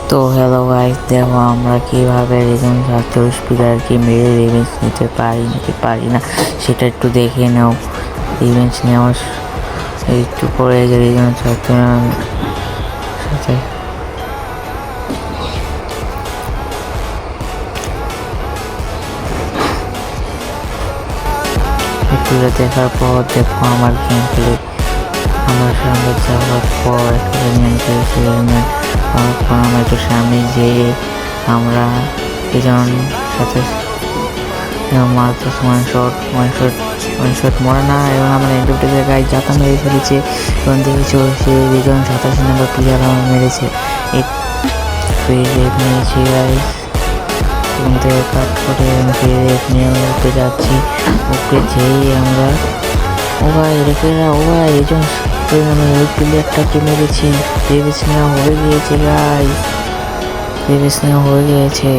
তো hello guys, দেখো আমরা কিভাবে রিজন 47 প্লেয়ারকে মেরে রিভেঞ্জ নিতে পারি না সেটা একটু দেখে নাও। রিভেঞ্জ নেওয়ার একটু পরে রিজন 47 সাথে একটু দেখার পর দেখো আমার গেম প্লে। আমার সঙ্গে যাওয়ার পর একটা আমরা একটু সামনে যেয়ে আমরা দুজন সাথে মারতে ওয়ান শট মরে না, এবং আমরা এন্ডোটের জায়গায় যাতা মেরে ফেলেছে এবং দেখেছো সে দুজন 87 নম্বর প্লেয়ার আমার মেরেছে। নিয়েছি গাইস, এবং থেকে কাট করে নিয়ে উঠতে যাচ্ছি। ওকে যেই আমরা একজন ওই প্লেয়ারটাকে মেরেছি। রিভেঞ্জ নেওয়া হয়ে গিয়েছে গাইস, রিভেঞ্জ নেওয়া হয়ে গিয়েছে।